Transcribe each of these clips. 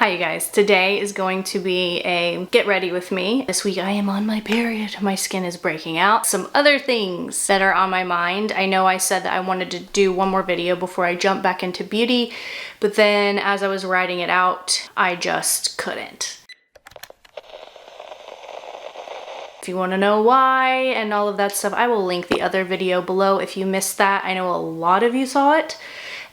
Hi you guys, today is going to be a get ready with me. This week I am on my period, my skin is breaking out. Some other things that are on my mind. I know I said that I wanted to do one more video before I jump back into beauty, but then as I was writing it out, I just couldn't. If you want to know why and all of that stuff, I will link the other video below if you missed that. I know a lot of you saw it,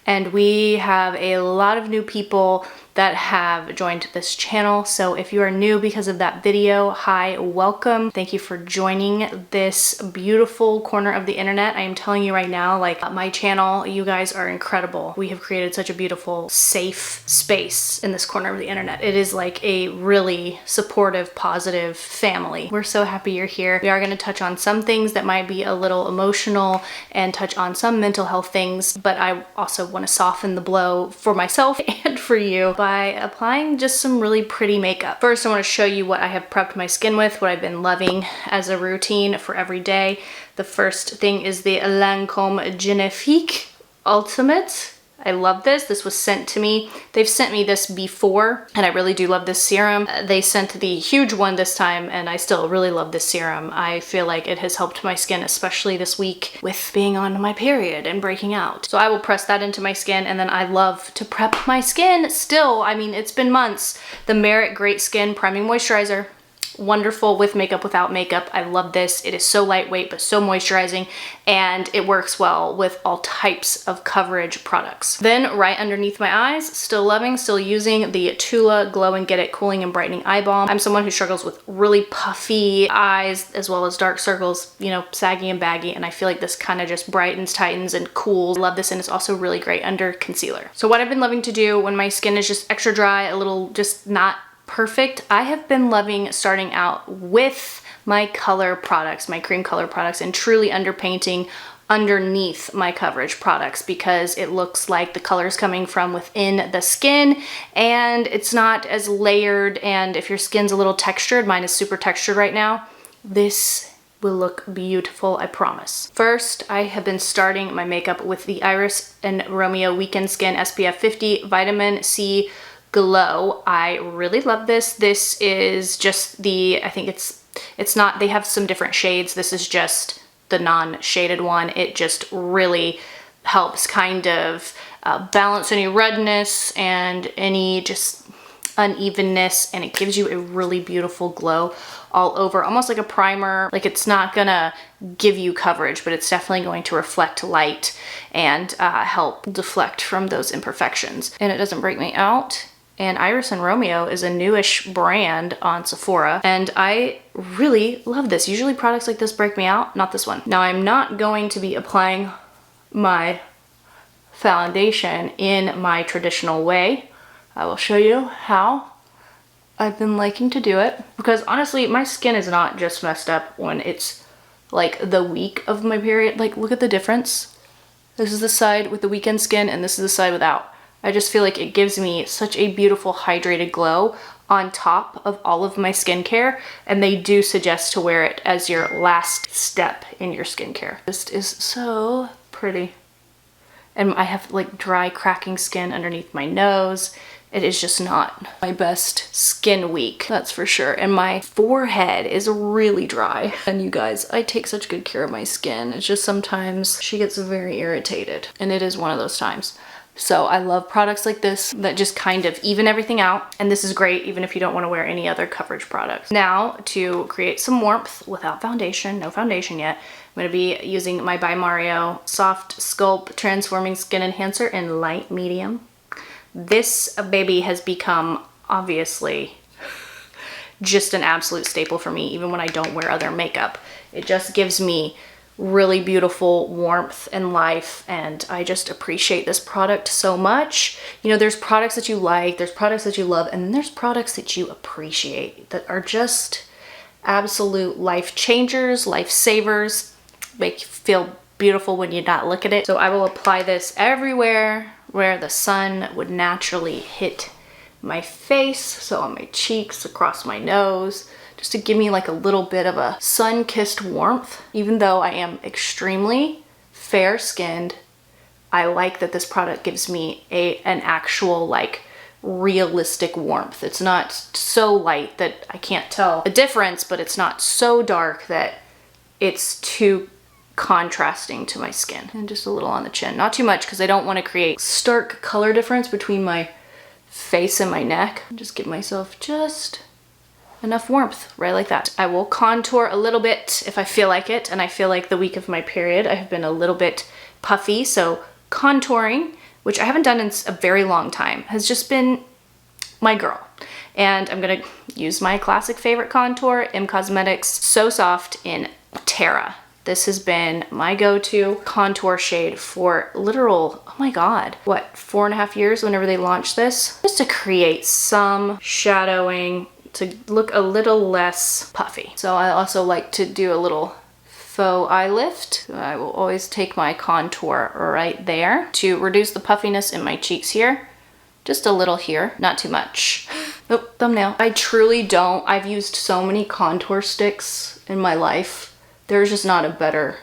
and we have a lot of new people that have joined this channel. So if you are new because of that video, hi, welcome. Thank you for joining this beautiful corner of the internet. I am telling you right now, like my channel, you guys are incredible. We have created such a beautiful, safe space in this corner of the internet. It is like a really supportive, positive family. We're so happy you're here. We are gonna touch on some things that might be a little emotional and touch on some mental health things, but I also wanna soften the blow for myself and for you by applying just some really pretty makeup. First, I want to show you what I have prepped my skin with, what I've been loving as a routine for every day. The first thing is the Lancome Genifique Ultimate. I love this. This was sent to me. They've sent me this before, and I really do love this serum. They sent the huge one this time, and I still really love this serum. I feel like it has helped my skin, especially this week with being on my period and breaking out. So I will press that into my skin, and then I love to prep my skin still. I mean, it's been months. The Merit Great Skin Priming Moisturizer. Wonderful with makeup, without makeup. I love this. It is so lightweight but so moisturizing, and it works well with all types of coverage products. Then right underneath my eyes, still using the Tula Glow and Get It Cooling and Brightening Eye Balm. I'm someone who struggles with really puffy eyes as well as dark circles, you know, saggy and baggy, and I feel like this kind of just brightens, tightens, and cools. Love this, and it's also really great under concealer. So what I've been loving to do when my skin is just extra dry, a little just not perfect, I have been loving starting out with my color products, my cream color products, and truly underpainting underneath my coverage products because it looks like the color is coming from within the skin and it's not as layered. And if your skin's a little textured, mine is super textured right now, this will look beautiful, I promise. First, I have been starting my makeup with the Iris and Romeo Weekend Skin SPF 50 Vitamin C Glow. I really love this. This is just the, I think it's not, they have some different shades. This is just the non-shaded one. It just really helps kind of balance any redness and any just unevenness, and it gives you a really beautiful glow all over, almost like a primer. Like, it's not gonna give you coverage, but it's definitely going to reflect light and help deflect from those imperfections. And it doesn't break me out. And Iris and Romeo is a newish brand on Sephora, and I really love this. Usually products like this break me out, not this one. Now, I'm not going to be applying my foundation in my traditional way. I will show you how I've been liking to do it, because honestly, my skin is not just messed up when it's like the week of my period. Like, look at the difference. This is the side with the weekend skin, and this is the side without. I just feel like it gives me such a beautiful hydrated glow on top of all of my skincare, and they do suggest to wear it as your last step in your skincare. This is so pretty. And I have like dry, cracking skin underneath my nose. It is just not my best skin week, that's for sure. And my forehead is really dry. And you guys, I take such good care of my skin. It's just sometimes she gets very irritated, and it is one of those times. So I love products like this that just kind of even everything out. And this is great even if you don't want to wear any other coverage products. Now, to create some warmth without foundation, no foundation yet, I'm going to be using my By Mario Soft Sculpt Transforming Skin Enhancer in light medium. This baby has become, obviously, just an absolute staple for me, even when I don't wear other makeup. It just gives me really beautiful warmth and life, and I just appreciate this product so much. You know, there's products that you like, there's products that you love, and then there's products that you appreciate that are just absolute life changers, life savers, make you feel beautiful when you not look at it. So I will apply this everywhere where the sun would naturally hit my face, so on my cheeks, across my nose, just to give me like a little bit of a sun-kissed warmth. Even though I am extremely fair-skinned, I like that this product gives me an actual like realistic warmth. It's not so light that I can't tell a difference, but it's not so dark that it's too contrasting to my skin. And just a little on the chin. Not too much because I don't want to create stark color difference between my face and my neck. Just give myself just enough warmth, right like that. I will contour a little bit if I feel like it, and I feel like the week of my period I have been a little bit puffy, so contouring, which I haven't done in a very long time, has just been my girl. And I'm gonna use my classic favorite contour, M Cosmetics So Soft in Terra. This has been my go-to contour shade for literal, oh my God, what, 4.5 years whenever they launched this? Just to create some shadowing, to look a little less puffy. So I also like to do a little faux eye lift. I will always take my contour right there to reduce the puffiness in my cheeks here. Just a little here, not too much. Oh, thumbnail. I truly don't. I've used so many contour sticks in my life. There's just not a better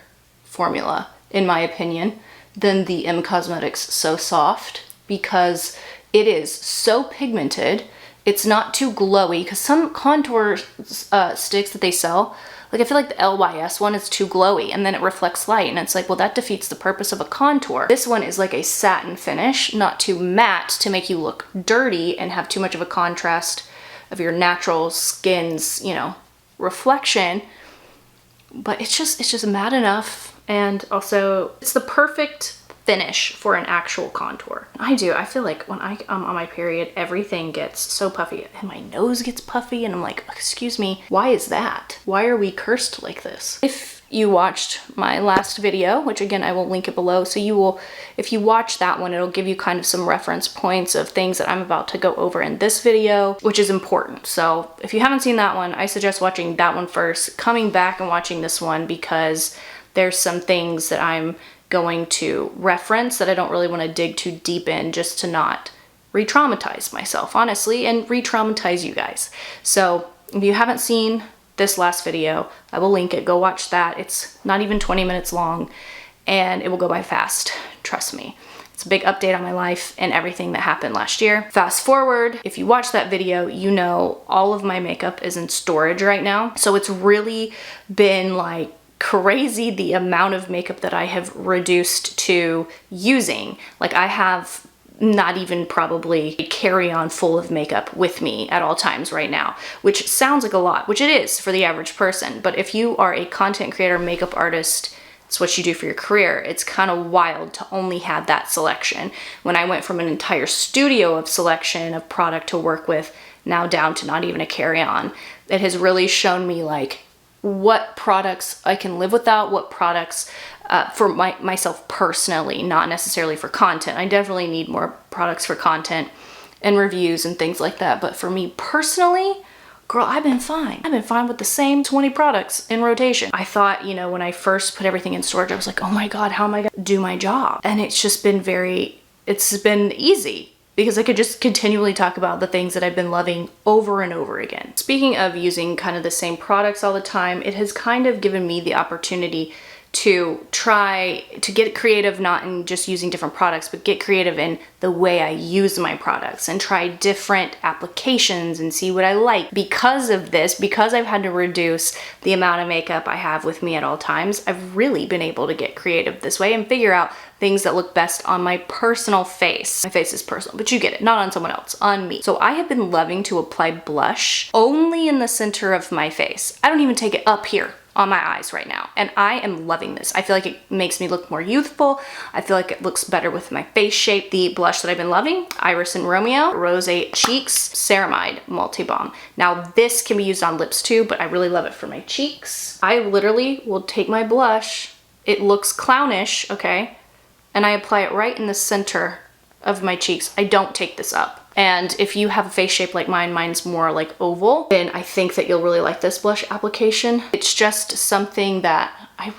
formula, in my opinion, than the M Cosmetics So Soft, because it is so pigmented. It's not too glowy, because some contour sticks that they sell, like I feel like the LYS one is too glowy and then it reflects light, and it's like, well, that defeats the purpose of a contour. This one is like a satin finish, not too matte to make you look dirty and have too much of a contrast of your natural skin's, you know, reflection. But it's just matte enough, and also it's the perfect finish for an actual contour. I feel like when I'm on my period, everything gets so puffy, and my nose gets puffy, and I'm like, excuse me, why is that? Why are we cursed like this? If you watched my last video, which again, I will link it below, so you will, if you watch that one, it'll give you kind of some reference points of things that I'm about to go over in this video, which is important. So if you haven't seen that one, I suggest watching that one first, coming back and watching this one, because there's some things that I'm going to reference that I don't really want to dig too deep in, just to not re-traumatize myself, honestly, and re-traumatize you guys. So if you haven't seen this last video, I will link it. Go watch that. It's not even 20 minutes long, and it will go by fast. Trust me. It's a big update on my life and everything that happened last year. Fast forward, if you watch that video, you know all of my makeup is in storage right now. So it's really been like crazy the amount of makeup that I have reduced to using. Like I have not even probably a carry-on full of makeup with me at all times right now, which sounds like a lot, which it is for the average person. But if you are a content creator, makeup artist, it's what you do for your career, it's kind of wild to only have that selection. When I went from an entire studio of selection of product to work with, now down to not even a carry-on, it has really shown me like what products I can live without, what products for myself personally, not necessarily for content. I definitely need more products for content and reviews and things like that. But for me personally, girl, I've been fine. I've been fine with the same 20 products in rotation. I thought, you know, when I first put everything in storage, I was like, oh my God, how am I gonna do my job? And it's just been it's been easy, because I could just continually talk about the things that I've been loving over and over again. Speaking of using kind of the same products all the time, it has kind of given me the opportunity to try to get creative, not in just using different products, but get creative in the way I use my products and try different applications and see what I like. Because of this, because I've had to reduce the amount of makeup I have with me at all times, I've really been able to get creative this way and figure out things that look best on my personal face. My face is personal, but you get it, not on someone else, on me. So I have been loving to apply blush only in the center of my face. I don't even take it up here on my eyes right now, and I am loving this. I feel like it makes me look more youthful. I feel like it looks better with my face shape. The blush that I've been loving, Iris and Romeo Rose Cheeks Ceramide Multi Balm. Now this can be used on lips too, but I really love it for my cheeks. I literally will take my blush, it looks clownish, okay, and I apply it right in the center of my cheeks. I don't take this up. And if you have a face shape like mine, mine's more like oval, then I think that you'll really like this blush application. It's just something that I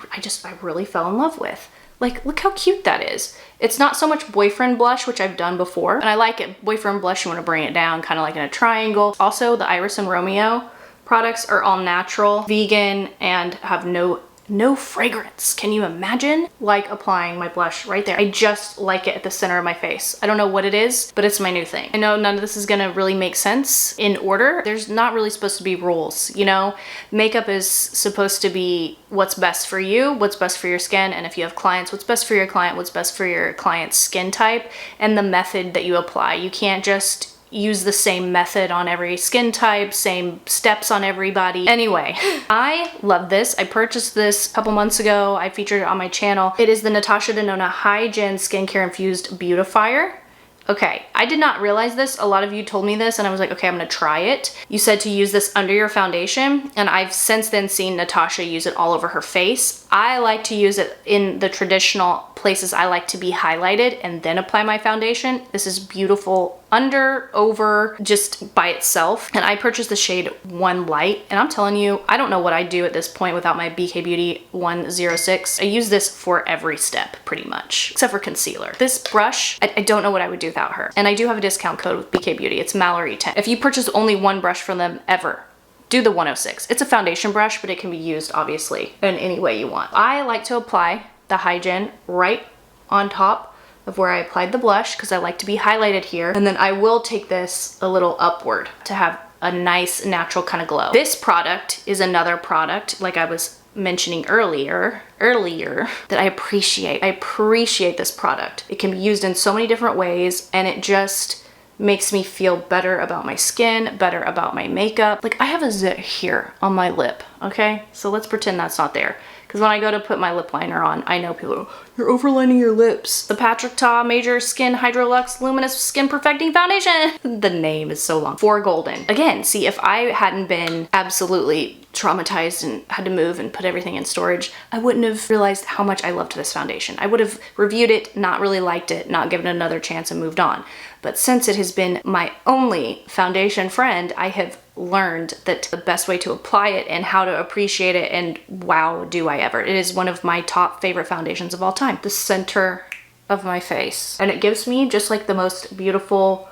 really fell in love with. Like, look how cute that is. It's not so much boyfriend blush, which I've done before, and I like it. Boyfriend blush, you want to bring it down kind of like in a triangle. Also, the Iris and Romeo products are all natural, vegan, and have no no fragrance. Can you imagine? Like applying my blush right there. I just like it at the center of my face. I don't know what it is, but it's my new thing. I know none of this is gonna really make sense in order. There's not really supposed to be rules, you know? Makeup is supposed to be what's best for you, what's best for your skin, and if you have clients, what's best for your client, what's best for your client's skin type, and the method that you apply. You can't just use the same method on every skin type, same steps on everybody. Anyway, I love this. I purchased this a couple months ago. I featured it on my channel. It is the Natasha Denona High-Gen Skincare Infused Beautifier. Okay, I did not realize this. A lot of you told me this and I was like, okay, I'm gonna try it. You said to use this under your foundation, and I've since then seen Natasha use it all over her face. I like to use it in the traditional places I like to be highlighted and then apply my foundation. This is beautiful under, over, just by itself. And I purchased the shade 1 Light, and I'm telling you, I don't know what I'd do at this point without my BK Beauty 106. I use this for every step pretty much, except for concealer. This brush, I don't know what I would do without her. And I do have a discount code with BK Beauty. It's Mallory 10. If you purchase only one brush from them ever, do the 106. It's a foundation brush, but it can be used obviously in any way you want. I like to apply the High-Gen right on top of where I applied the blush because I like to be highlighted here. And then I will take this a little upward to have a nice natural kind of glow. This product is another product, like I was mentioning earlier, that I appreciate. I appreciate this product. It can be used in so many different ways, and it just makes me feel better about my skin, better about my makeup. Like, I have a zit here on my lip, okay? So let's pretend that's not there. Because when I go to put my lip liner on, I know people are, you're overlining your lips. The Patrick Ta Major Skin Hydrolux Luminous Skin Perfecting Foundation. The name is so long. For Golden. Again, see, if I hadn't been absolutely traumatized and had to move and put everything in storage, I wouldn't have realized how much I loved this foundation. I would have reviewed it, not really liked it, not given it another chance and moved on. But since it has been my only foundation friend, I have learned that the best way to apply it and how to appreciate it, and wow, do I ever. It is one of my top favorite foundations of all time. The center of my face. And it gives me just like the most beautiful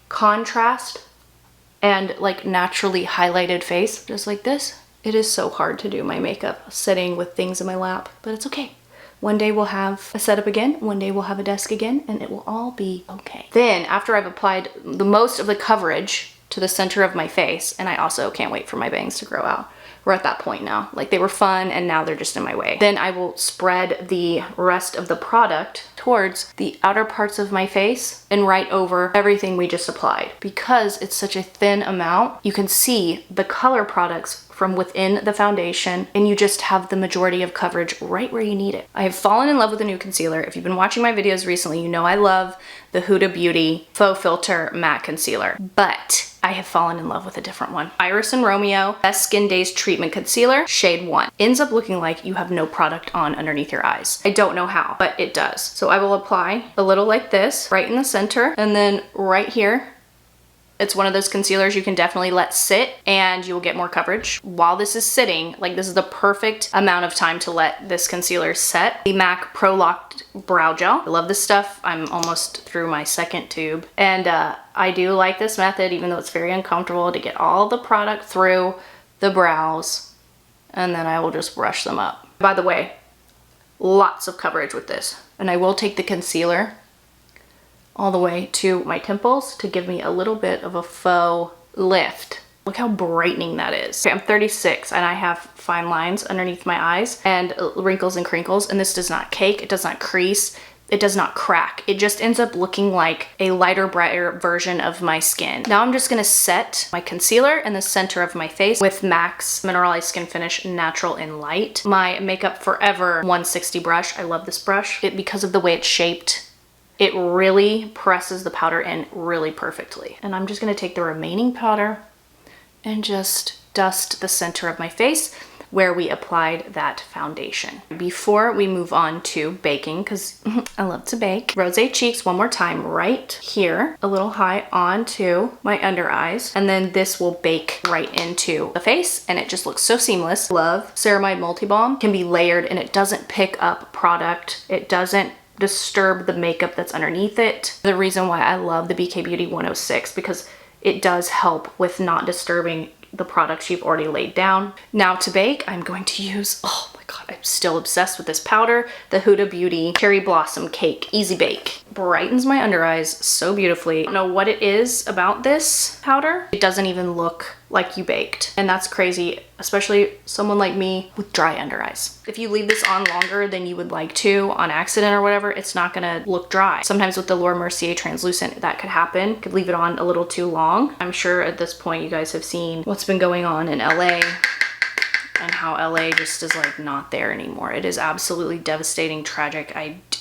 contrast and like naturally highlighted face, just like this. It is so hard to do my makeup sitting with things in my lap, but it's okay. One day we'll have a setup again, one day we'll have a desk again, and it will all be okay. Then after I've applied the most of the coverage to the center of my face, and I also can't wait for my bangs to grow out. We're at that point now. Like, they were fun and now they're just in my way. Then I will spread the rest of the product towards the outer parts of my face and right over everything we just applied. Because it's such a thin amount, you can see the color products from within the foundation, and you just have the majority of coverage right where you need it. I have fallen in love with a new concealer. If you've been watching my videos recently, you know I love the Huda Beauty Faux Filter Matte Concealer, but I have fallen in love with a different one. Iris and Romeo Best Skin Days Treatment Concealer, shade 1. Ends up looking like you have no product on underneath your eyes. I don't know how, but it does. So I will apply a little like this, right in the center, and then right here. It's one of those concealers you can definitely let sit and you will get more coverage. While this is sitting, like, this is the perfect amount of time to let this concealer set. The MAC Pro Locked Brow Gel. I love this stuff. I'm almost through my second tube. And I do like this method, even though it's very uncomfortable, to get all the product through the brows. And then I will just brush them up. By the way, lots of coverage with this. And I will take the concealer all the way to my temples to give me a little bit of a faux lift. Look how brightening that is. Okay, I'm 36 and I have fine lines underneath my eyes and wrinkles and crinkles, and this does not cake, it does not crease, it does not crack. It just ends up looking like a lighter, brighter version of my skin. Now I'm just gonna set my concealer in the center of my face with MAC's Mineralized Skin Finish Natural and Light. My Makeup Forever 160 brush. I love this brush. Because of the way it's shaped, it really presses the powder in really perfectly. And I'm just gonna take the remaining powder and just dust the center of my face where we applied that foundation. Before we move on to baking, because I love to bake, Rosé Cheeks one more time right here, a little high onto my under eyes, and then this will bake right into the face, and it just looks so seamless. Love Ceramide Multi Balm. Can be layered and it doesn't pick up product. It doesn't disturb the makeup that's underneath it. The reason why I love the BK Beauty 106, because it does help with not disturbing the products you've already laid down. Now to bake, I'm going to use, oh my God, I'm still obsessed with this powder, the Huda Beauty Cherry Blossom Cake Easy Bake. Brightens my under eyes so beautifully. I don't know what it is about this powder. It doesn't even look like you baked. And that's crazy, especially someone like me with dry under eyes. If you leave this on longer than you would like to on accident or whatever, it's not gonna look dry. Sometimes with the Laura Mercier translucent, that could happen. Could leave it on a little too long. I'm sure at this point you guys have seen what's been going on in LA and how LA just is like not there anymore. It is absolutely devastating, tragic.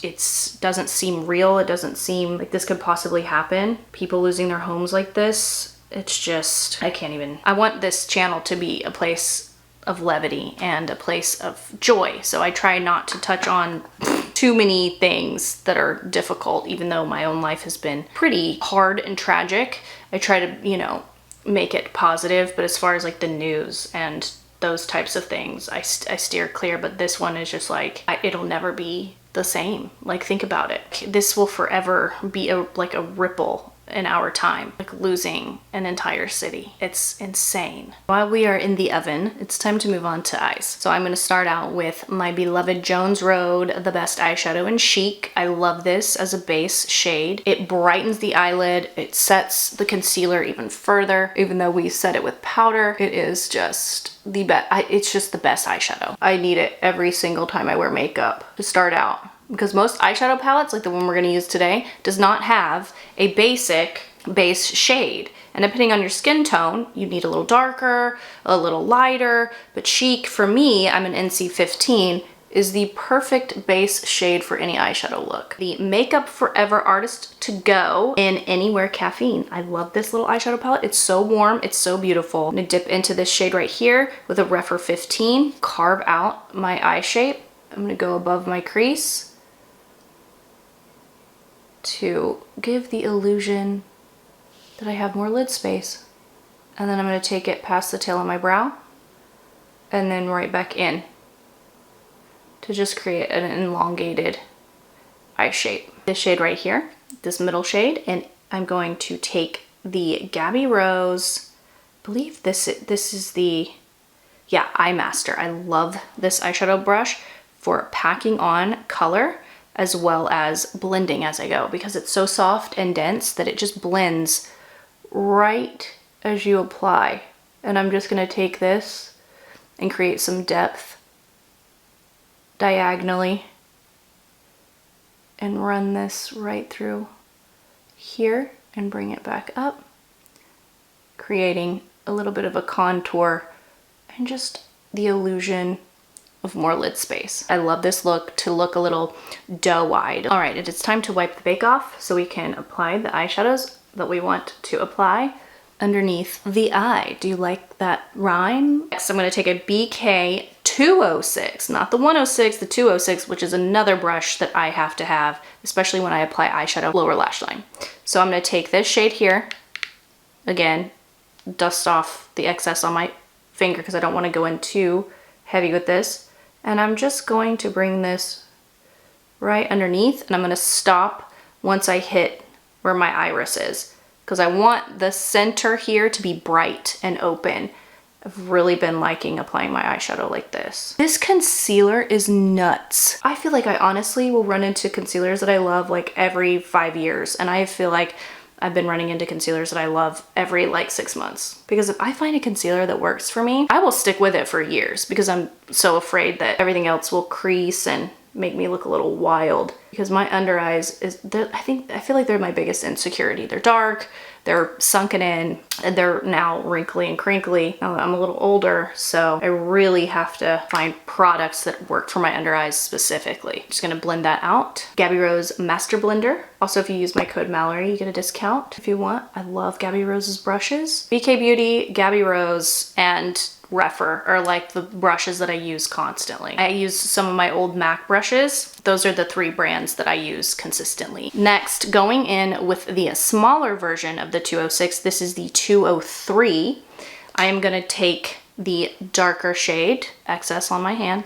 It doesn't seem real. It doesn't seem like this could possibly happen. People losing their homes like this. It's just, I can't even. I want this channel to be a place of levity and a place of joy. So I try not to touch on too many things that are difficult, even though my own life has been pretty hard and tragic. I try to, you know, make it positive, but as far as like the news and those types of things, I steer clear. But this one is just like, it'll never be the same. Like, think about it. This will forever be like a ripple in our time, like losing an entire city. It's insane. While we are in the oven, it's time to move on to eyes. So I'm going to start out with my beloved Jones Road, the best eyeshadow in Chic. I love this as a base shade. It brightens the eyelid. It sets the concealer even further. Even though we set it with powder, it is just the best. It's just the best eyeshadow. I need it every single time I wear makeup to start out. Because most eyeshadow palettes, like the one we're going to use today, does not have a basic base shade. And depending on your skin tone, you need a little darker, a little lighter. But Chic, for me, I'm an NC15, is the perfect base shade for any eyeshadow look. The Makeup Forever Artist To Go in Anywhere Caffeine. I love this little eyeshadow palette. It's so warm. It's so beautiful. I'm going to dip into this shade right here with a Refer 15. Carve out my eye shape. I'm going to go above my crease to give the illusion that I have more lid space. And then I'm going to take it past the tail of my brow and then right back in to just create an elongated eye shape. This shade right here, this middle shade, and I'm going to take the Gabby Rose, I believe this is the, yeah, Eye Master. I love this eyeshadow brush for packing on color as well as blending as I go, because it's so soft and dense that it just blends right as you apply. And I'm just gonna take this and create some depth diagonally and run this right through here and bring it back up, creating a little bit of a contour and just the illusion of more lid space. I love this look to look a little doe-eyed. All right, it is time to wipe the bake off so we can apply the eyeshadows that we want to apply underneath the eye. Do you like that rhyme? Next, I'm gonna take a BK 206, not the 106, the 206, which is another brush that I have to have, especially when I apply eyeshadow lower lash line. So I'm gonna take this shade here, again, dust off the excess on my finger because I don't wanna go in too heavy with this. And I'm just going to bring this right underneath, and I'm going to stop once I hit where my iris is, because I want the center here to be bright and open. I've really been liking applying my eyeshadow like this. This concealer is nuts. I feel like I honestly will run into concealers that I love like every 5 years, and I feel like I've been running into concealers that I love every like 6 months. Because if I find a concealer that works for me, I will stick with it for years because I'm so afraid that everything else will crease and make me look a little wild. Because my under eyes I feel like they're my biggest insecurity. They're dark, they're sunken in, and they're now wrinkly and crinkly. Now that I'm a little older, so I really have to find products that work for my under eyes specifically. Just gonna blend that out. Gabby Rose Master Blender. Also, if you use my code Mallory, you get a discount if you want. I love Gabby Rose's brushes. BK Beauty, Gabby Rose, and Refer are like the brushes that I use constantly. I use some of my old MAC brushes. Those are the 3 brands that I use consistently. Next, going in with the smaller version of the 206, this is the 203. I am gonna take the darker shade, excess on my hand,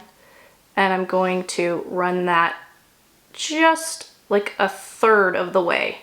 and I'm going to run that just like a third of the way,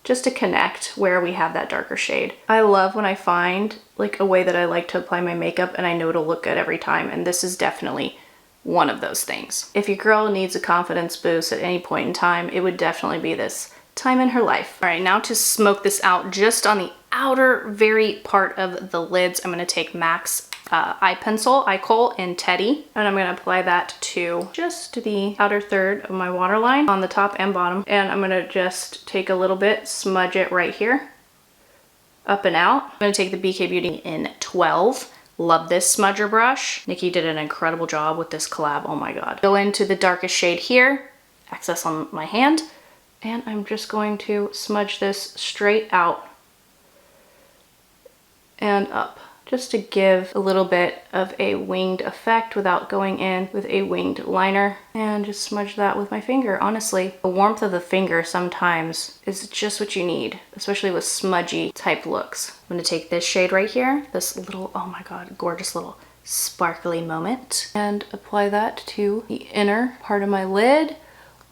just to connect where we have that darker shade. I love when I find like a way that I like to apply my makeup and I know it'll look good every time, and this is definitely one of those things. If your girl needs a confidence boost at any point in time, it would definitely be this time in her life. All right, now to smoke this out just on the outer very part of the lids, I'm gonna take MAC's eye kohl in Teddy, and I'm gonna apply that to just the outer third of my waterline on the top and bottom. And I'm gonna just take a little bit, smudge it right here, up and out. I'm gonna take the BK Beauty in 12. Love this smudger brush. Nikki did an incredible job with this collab, oh my God. Go into the darkest shade here, access on my hand, and I'm just going to smudge this straight out and up, just to give a little bit of a winged effect without going in with a winged liner. And just smudge that with my finger. Honestly, the warmth of the finger sometimes is just what you need, especially with smudgy type looks. I'm gonna take this shade right here, this little, oh my God, gorgeous little sparkly moment, and apply that to the inner part of my lid,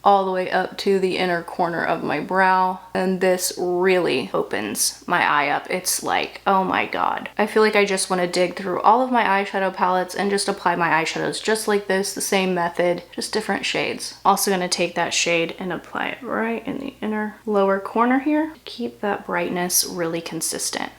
all the way up to the inner corner of my brow. And this really opens my eye up. It's like, oh my God. I feel like I just want to dig through all of my eyeshadow palettes and just apply my eyeshadows just like this, the same method, just different shades. Also gonna take that shade and apply it right in the inner lower corner here to keep that brightness really consistent.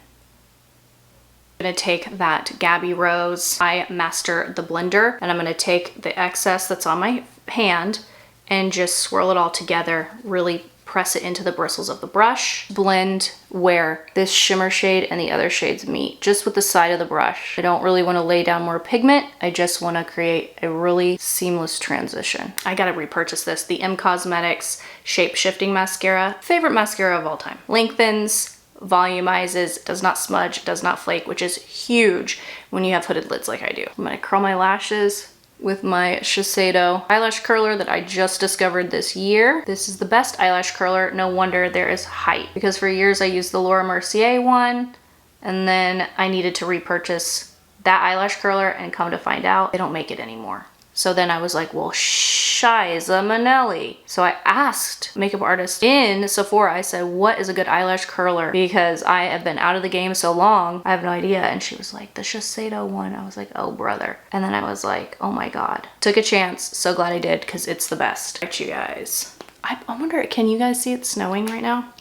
I'm gonna take that Gabby Rose Eye Master the blender, and I'm gonna take the excess that's on my hand and just swirl it all together, really press it into the bristles of the brush, blend where this shimmer shade and the other shades meet, just with the side of the brush. I don't really want to lay down more pigment, I just want to create a really seamless transition. I gotta repurchase this, the M Cosmetics Shape Shifting Mascara. Favorite mascara of all time. Lengthens, volumizes, does not smudge, does not flake, which is huge when you have hooded lids like I do. I'm gonna curl my lashes with my Shiseido eyelash curler that I just discovered this year. This is the best eyelash curler. No wonder there is hype, because for years I used the Laura Mercier one, and then I needed to repurchase that eyelash curler, and come to find out they don't make it anymore. So then I was like, well, shiza Manelli. So I asked makeup artist in Sephora, I said, what is a good eyelash curler? Because I have been out of the game so long, I have no idea. And she was like, the Shiseido one. I was like, oh brother. And then I was like, oh my God. Took a chance, so glad I did, because it's the best. All right, you guys. I wonder, can you guys see it snowing right now?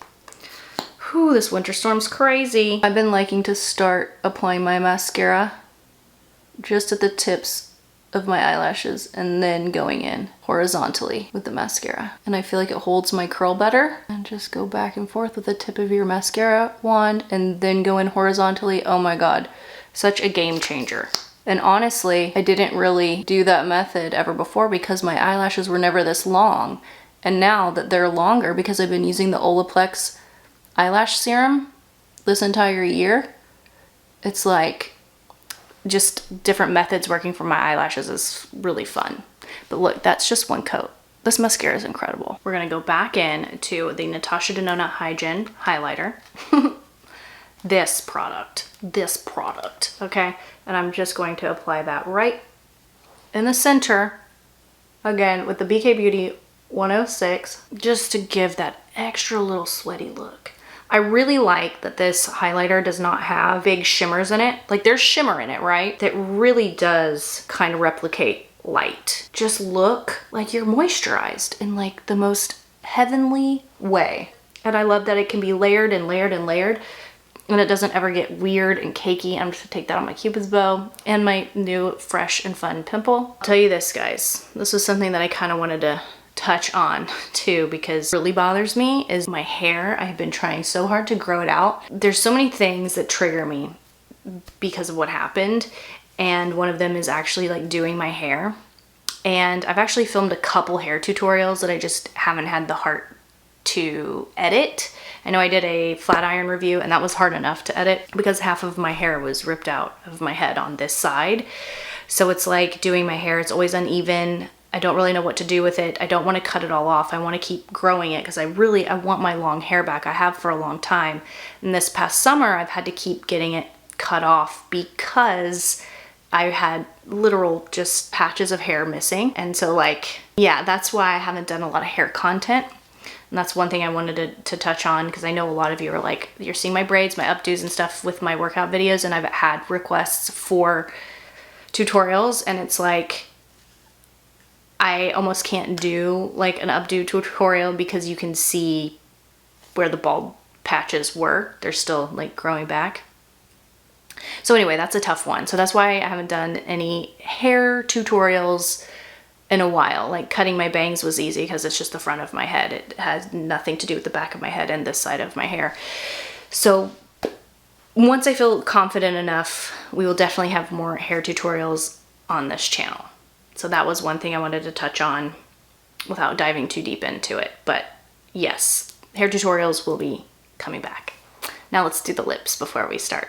Whew, this winter storm's crazy. I've been liking to start applying my mascara just at the tips of my eyelashes and then going in horizontally with the mascara. And I feel like it holds my curl better. And just go back and forth with the tip of your mascara wand and then go in horizontally. Oh my God, such a game changer. And honestly, I didn't really do that method ever before because my eyelashes were never this long. And now that they're longer, because I've been using the Olaplex eyelash serum this entire year, it's like, just different methods working for my eyelashes is really fun. But look, that's just one coat. This mascara is incredible. We're gonna go back in to the Natasha Denona Hygiene highlighter. This product, okay? And I'm just going to apply that right in the center, again, with the BK Beauty 106, just to give that extra little sweaty look. I really like that this highlighter does not have big shimmers in it. Like, there's shimmer in it, right? That really does kind of replicate light. Just look like you're moisturized in like the most heavenly way. And I love that it can be layered and layered and layered, and it doesn't ever get weird and cakey. I'm just gonna take that on my Cupid's bow and my new Fresh and Fun pimple. I'll tell you this, guys. This was something that I kind of wanted to touch on too, because what really bothers me is my hair. I've been trying so hard to grow it out. There's so many things that trigger me because of what happened, and one of them is actually like doing my hair. And I've actually filmed a couple hair tutorials that I just haven't had the heart to edit. I know I did a flat iron review and that was hard enough to edit because half of my hair was ripped out of my head on this side. So it's like doing my hair, it's always uneven. I don't really know what to do with it. I don't want to cut it all off. I want to keep growing it because I want my long hair back. I have for a long time. And this past summer, I've had to keep getting it cut off because I had literal just patches of hair missing. And so like, yeah, that's why I haven't done a lot of hair content. And that's one thing I wanted to touch on, because I know a lot of you are like, you're seeing my braids, my updos and stuff with my workout videos, and I've had requests for tutorials, and it's like, I almost can't do like an updo tutorial because you can see where the bald patches were. They're still like growing back. So anyway, that's a tough one. So that's why I haven't done any hair tutorials in a while. Like cutting my bangs was easy because it's just the front of my head. It has nothing to do with the back of my head and this side of my hair. So once I feel confident enough, we will definitely have more hair tutorials on this channel. So that was one thing I wanted to touch on without diving too deep into it. But yes, hair tutorials will be coming back. Now let's do the lips before we start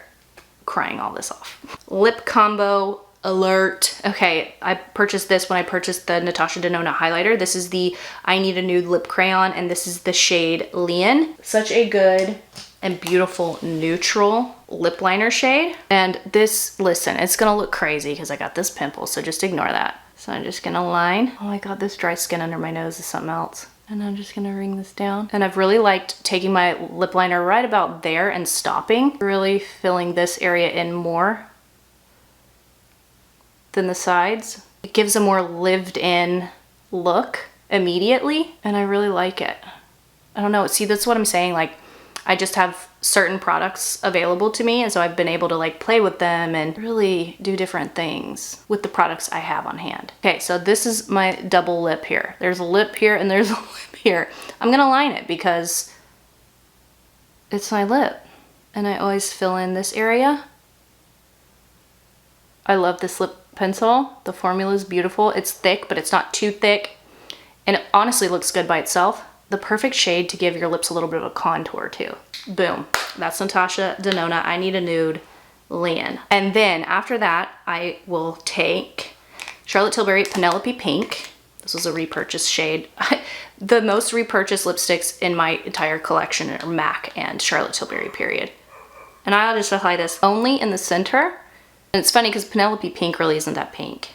crying all this off. Lip combo alert. Okay, I purchased this when I purchased the Natasha Denona highlighter. This is the I Need a Nude lip crayon, and this is the shade Leon. Such a good and beautiful neutral lip liner shade. And this, listen, it's gonna look crazy because I got this pimple, so just ignore that. So I'm just gonna line. Oh my God, this dry skin under my nose is something else. And I'm just gonna wring this down. And I've really liked taking my lip liner right about there and stopping, really filling this area in more than the sides. It gives a more lived in look immediately, and I really like it. I don't know, see, that's what I'm saying, like, I just have certain products available to me, and so I've been able to like play with them and really do different things with the products I have on hand. Okay, so this is my double lip here. There's a lip here and there's a lip here. I'm gonna line it because it's my lip, and I always fill in this area. I love this lip pencil. The formula is beautiful. It's thick, but it's not too thick, and it honestly looks good by itself. The perfect shade to give your lips a little bit of a contour too. Boom, that's Natasha Denona I Need a Nude Leon. And then after that, I will take Charlotte Tilbury Penelope Pink. This was a repurchase shade. The most repurchased lipsticks in my entire collection are MAC and Charlotte Tilbury, period. And I'll just apply this only in the center. And it's funny because Penelope Pink really isn't that pink.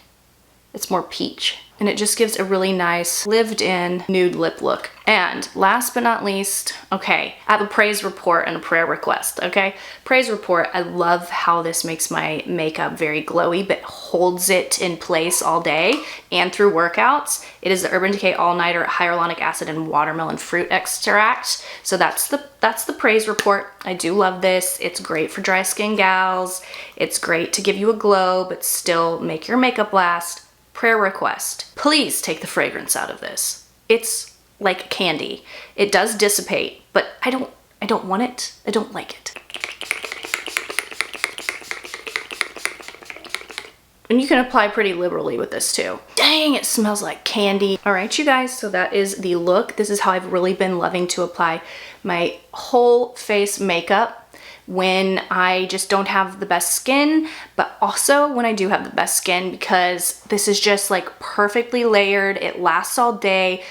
It's more peach. And it just gives a really nice lived in nude lip look. And last but not least, okay, I have a praise report and a prayer request, okay? Praise report, I love how this makes my makeup very glowy, but holds it in place all day and through workouts. It is the Urban Decay All Nighter Hyaluronic Acid and Watermelon Fruit Extract. So that's the praise report. I do love this. It's great for dry skin gals. It's great to give you a glow, but still make your makeup last. Prayer request, please take the fragrance out of this. It's like candy. It does dissipate, but I don't want it. I don't like it. And you can apply pretty liberally with this too. Dang, it smells like candy. All right, you guys, so that is the look. This is how I've really been loving to apply my whole face makeup when I just don't have the best skin, but also when I do have the best skin, because this is just like perfectly layered. It lasts all day.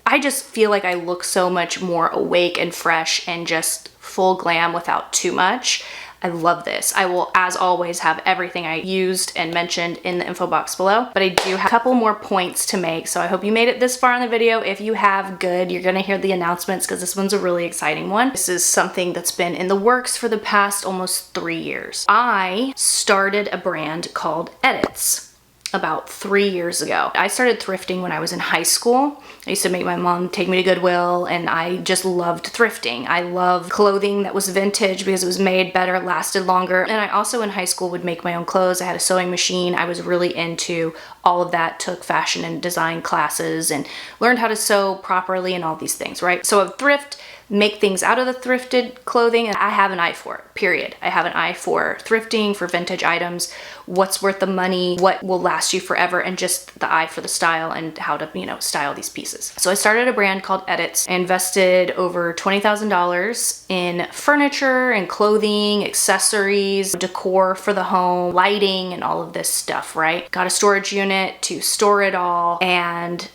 I just feel like I look so much more awake and fresh and just full glam without too much. I love this. I will, as always, have everything I used and mentioned in the info box below, but I do have a couple more points to make, so I hope you made it this far in the video. If you have, good. You're gonna hear the announcements because this one's a really exciting one. This is something that's been in the works for the past almost 3 years. I started a brand called Edits about 3 years ago. I started thrifting when I was in high school. I used to make my mom take me to Goodwill, and I just loved thrifting. I loved clothing that was vintage because it was made better, lasted longer. And I also in high school would make my own clothes. I had a sewing machine. I was really into all of that, took fashion and design classes and learned how to sew properly and all these things, right? So I thrift, make things out of the thrifted clothing, and I have an eye for it, period. I have an eye for thrifting, for vintage items, what's worth the money, what will last you forever, and just the eye for the style and how to, you know, style these pieces. So I started a brand called Edits. I invested over $20,000 in furniture and clothing, accessories, decor for the home, lighting, and all of this stuff, right? Got a storage unit to store it all, and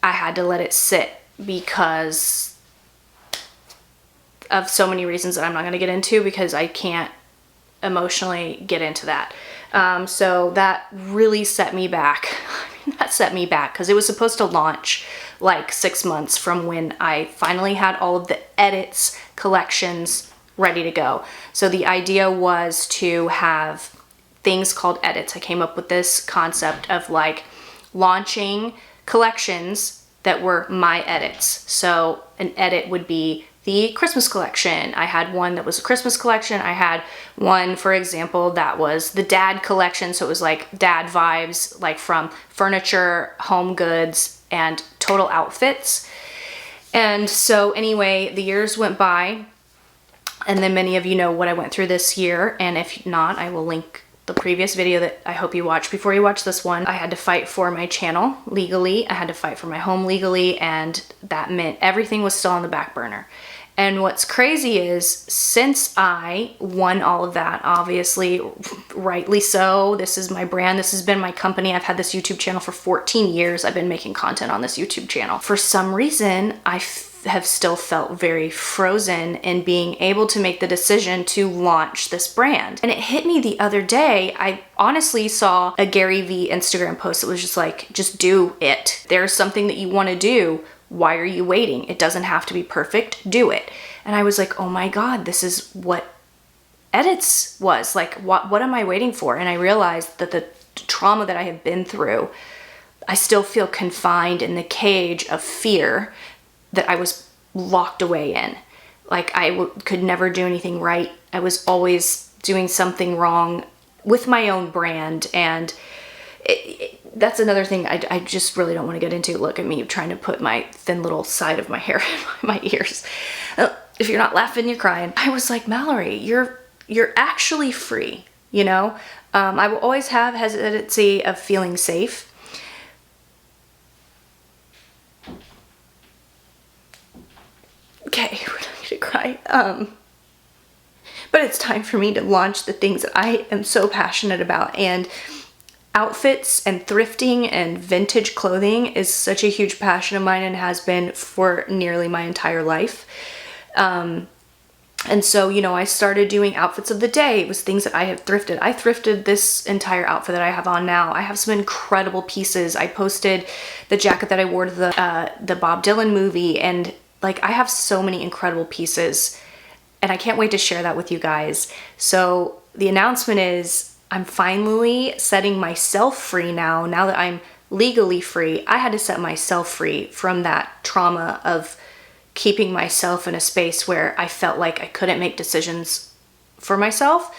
I had to let it sit because of so many reasons that I'm not going to get into because I can't emotionally get into that. So that really set me back. That set me back because it was supposed to launch like 6 months from when I finally had all of the Edits collections ready to go. So the idea was to have things called Edits. I came up with this concept of like launching collections that were my edits. So an edit would be the Christmas collection. I had one that was a Christmas collection. I had one, for example, that was the dad collection. So it was like dad vibes, like from furniture, home goods, and total outfits. And so anyway, the years went by, and then many of you know what I went through this year. And if not, I will link the previous video that I hope you watch before you watch this one. I had to fight for my channel legally. I had to fight for my home legally, and that meant everything was still on the back burner. And what's crazy is, since I won all of that, obviously, rightly so, this is my brand, this has been my company, I've had this YouTube channel for 14 years, I've been making content on this YouTube channel. For some reason, I have still felt very frozen in being able to make the decision to launch this brand. And it hit me the other day. I honestly saw a Gary Vee Instagram post that was just like, just do it. There's something that you want to do. Why are you waiting? It doesn't have to be perfect. Do it. And I was like, oh my God, this is what edits was. Like, what am I waiting for? And I realized that the trauma that I have been through, I still feel confined in the cage of fear that I was locked away in. Like I could never do anything right. I was always doing something wrong with my own brand. And that's another thing I just really don't want to get into. Look at me trying to put my thin little side of my hair in my ears. If you're not laughing, you're crying. I was like, Mallory, you're actually free, you know? I will always have hesitancy of feeling safe. Okay, we're not gonna cry. But it's time for me to launch the things that I am so passionate about. And outfits and thrifting and vintage clothing is such a huge passion of mine and has been for nearly my entire life. And so, you know, I started doing outfits of the day. It was things that I have thrifted. I thrifted this entire outfit that I have on now. I have some incredible pieces. I posted the jacket that I wore to the Bob Dylan movie, and like I have so many incredible pieces, and I can't wait to share that with you guys. So the announcement is, I'm finally setting myself free now that I'm legally free. I had to set myself free from that trauma of keeping myself in a space where I felt like I couldn't make decisions for myself.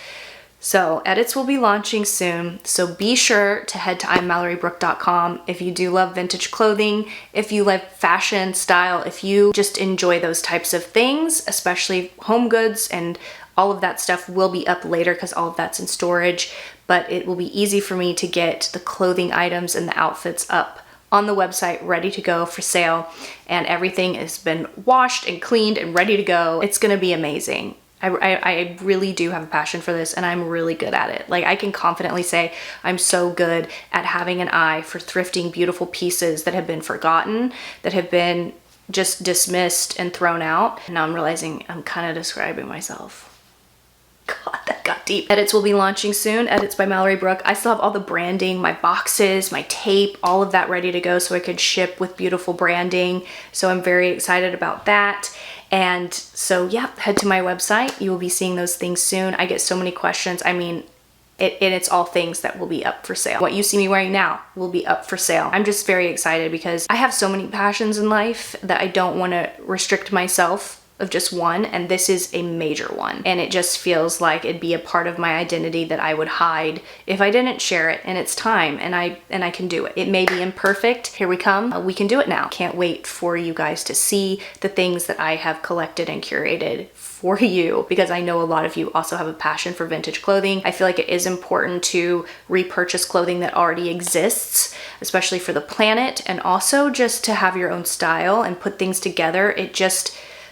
So edits will be launching soon. So be sure to head to I'mMalloryBrooke.com if you do love vintage clothing, if you love fashion, style, if you just enjoy those types of things, especially home goods, and all of that stuff will be up later because all of that's in storage, but it will be easy for me to get the clothing items and the outfits up on the website ready to go for sale, and everything has been washed and cleaned and ready to go. It's gonna be amazing. I really do have a passion for this, and I'm really good at it. Like, I can confidently say I'm so good at having an eye for thrifting beautiful pieces that have been forgotten, that have been just dismissed and thrown out. And now I'm realizing I'm kind of describing myself. God, that got deep. Edits will be launching soon. Edits by Mallory Brooke. I still have all the branding, my boxes, my tape, all of that ready to go so I could ship with beautiful branding. So I'm very excited about that. And so yeah, head to my website. You will be seeing those things soon. I get so many questions. I mean, it's all things that will be up for sale. What you see me wearing now will be up for sale. I'm just very excited because I have so many passions in life that I don't want to restrict myself of just one, and this is a major one. And it just feels like it'd be a part of my identity that I would hide if I didn't share it, and it's time, and I can do it. It may be imperfect. Here we come. We can do it now. Can't wait for you guys to see the things that I have collected and curated for you, because I know a lot of you also have a passion for vintage clothing. I feel like it is important to repurchase clothing that already exists, especially for the planet, and also just to have your own style and put things together.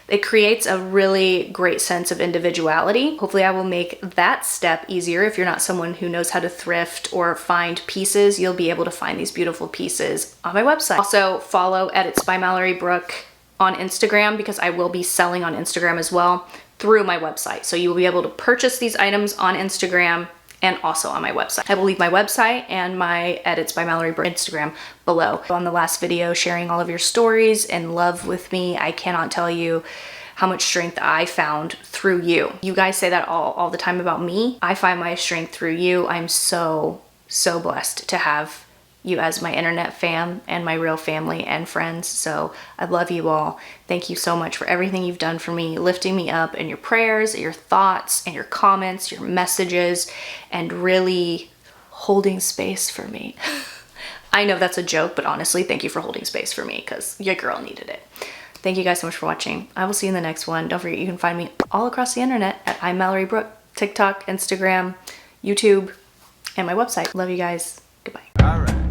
It creates a really great sense of individuality. Hopefully I will make that step easier. If you're not someone who knows how to thrift or find pieces, you'll be able to find these beautiful pieces on my website. Also follow Edits by Mallory Brooke on Instagram, because I will be selling on Instagram as well through my website. So you will be able to purchase these items on Instagram and also on my website. I will leave my website and my Edits by Mallory Brooke Instagram below. On the last video, sharing all of your stories and love with me, I cannot tell you how much strength I found through you. You guys say that all the time about me. I find my strength through you. I'm so blessed to have you as my internet fam and my real family and friends. So I love you all. Thank you so much for everything you've done for me, lifting me up, and your prayers, your thoughts, and your comments, your messages, and really holding space for me. I know that's a joke, but honestly, thank you for holding space for me because your girl needed it. Thank you guys so much for watching. I will see you in the next one. Don't forget you can find me all across the internet at I'm Mallory Brooke, TikTok, Instagram, YouTube, and my website. Love you guys. Goodbye. All right.